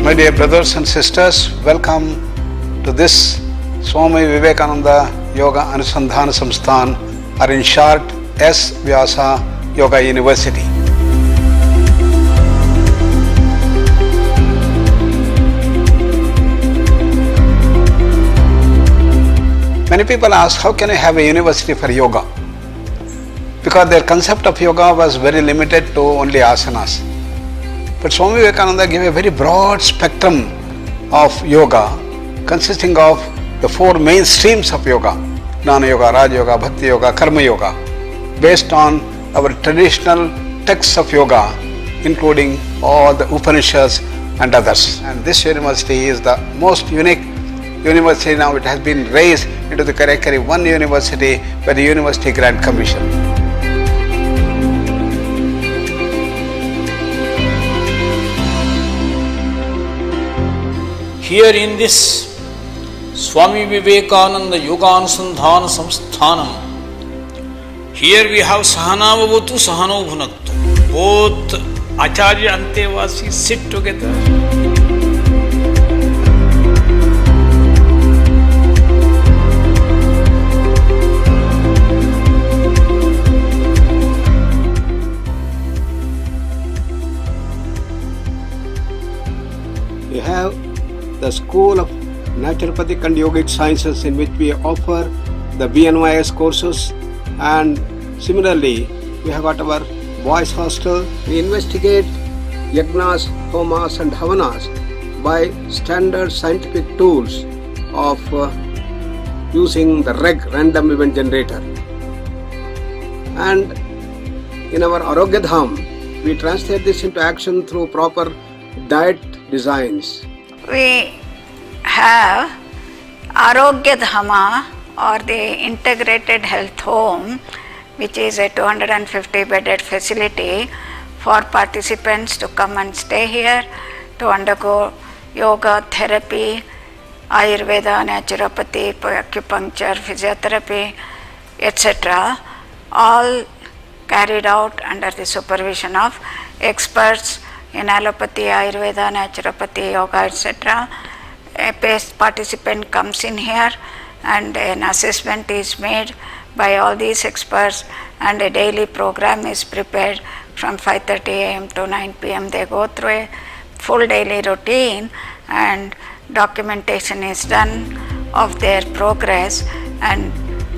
My dear brothers and sisters, welcome to this Swami Vivekananda Yoga Anusandhana Samsthan, or in short, S. Vyasa Yoga University. Many people ask, how can I have a university for yoga? Because their concept of yoga was very limited to only asanas. But Swami Vivekananda gave a very broad spectrum of yoga consisting of the four main streams of yoga: Jnana Yoga, Raja Yoga, Bhakti Yoga, Karma Yoga, based on our traditional texts of yoga, including all the Upanishads and others. And this university is the most unique university now. It has been raised into the category one university by the University Grant Commission. Here in this Swami Vivekananda Yoga Anusandhana Samsthanam, here we have Sahanavavatu Sahano Bhunaktu. Both Acharya and Antevasi sit together. We have the School of Naturopathic and Yogic Sciences, in which we offer the BNYS courses, and similarly we have got our boys hostel. We investigate yagnas, homas and havanas by standard scientific tools of using the REG, random event generator. And in our Arogya Dham, we translate this into action through proper diet designs. We have Arogya Dhama, or the Integrated Health Home, which is a 250 bedded facility for participants to come and stay here to undergo yoga, therapy, Ayurveda, naturopathy, acupuncture, physiotherapy, etc. all carried out under the supervision of experts in allopathy, Ayurveda, naturopathy, yoga, etc. A participant comes in here and an assessment is made by all these experts, and a daily program is prepared from 5:30 a.m. to 9 p.m. They go through a full daily routine and documentation is done of their progress, and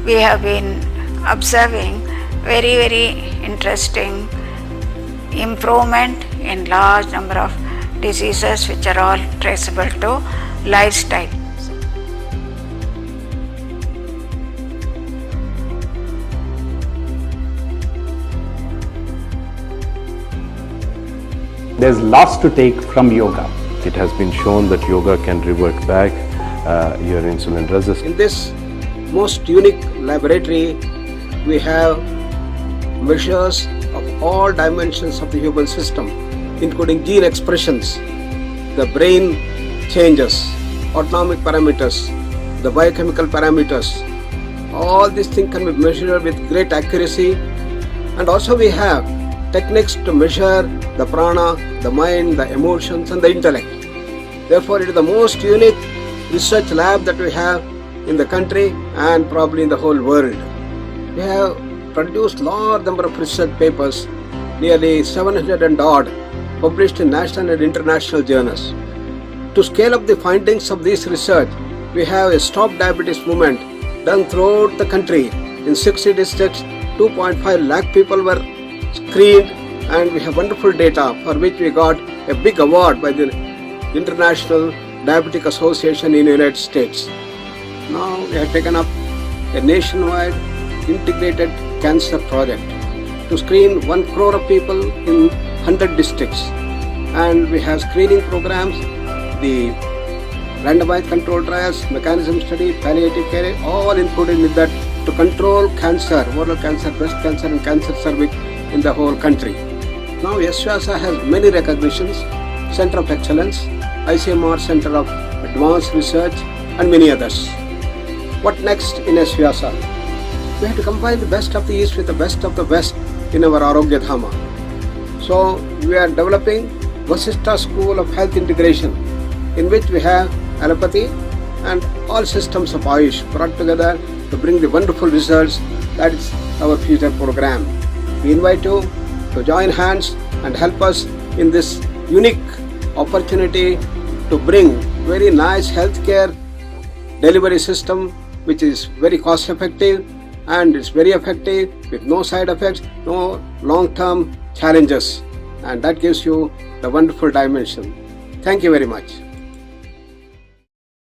we have been observing very, very interesting improvement in large number of diseases which are all traceable to lifestyle. There's lots to take from yoga. It has been shown that yoga can revert back your insulin resistance. In this most unique laboratory, we have measures of all dimensions of the human system, including gene expressions, the brain changes, autonomic parameters, the biochemical parameters. All these things can be measured with great accuracy, and also we have techniques to measure the prana, the mind, the emotions and the intellect. Therefore, it is the most unique research lab that we have in the country and probably in the whole world. We have produced large number of research papers, nearly 700 and odd, published in national and international journals. To scale up the findings of this research, we have a Stop Diabetes movement done throughout the country. In 60 districts, 2.5 lakh people were screened, and we have wonderful data for which we got a big award by the International Diabetic Association in the United States. Now we have taken up a nationwide integrated cancer project to screen 1 crore of people in 100 districts, and we have screening programs, the randomized control trials, mechanism study, palliative care, all included with that to control cancer, oral cancer, breast cancer and cancer cervix in the whole country. Now SVYASA has many recognitions: Center of Excellence, ICMR Center of Advanced Research and many others. What next in SVYASA? We have to combine the best of the East with the best of the West in our Arogya Dhama. So we are developing Vasishtha School of Health Integration, in which we have allopathy and all systems of Ayush brought together to bring the wonderful results. That is our future program. We invite you to join hands and help us in this unique opportunity to bring very nice healthcare delivery system which is very cost effective and it's very effective with no side effects, no long-term challenges, and that gives you the wonderful dimension. Thank you very much.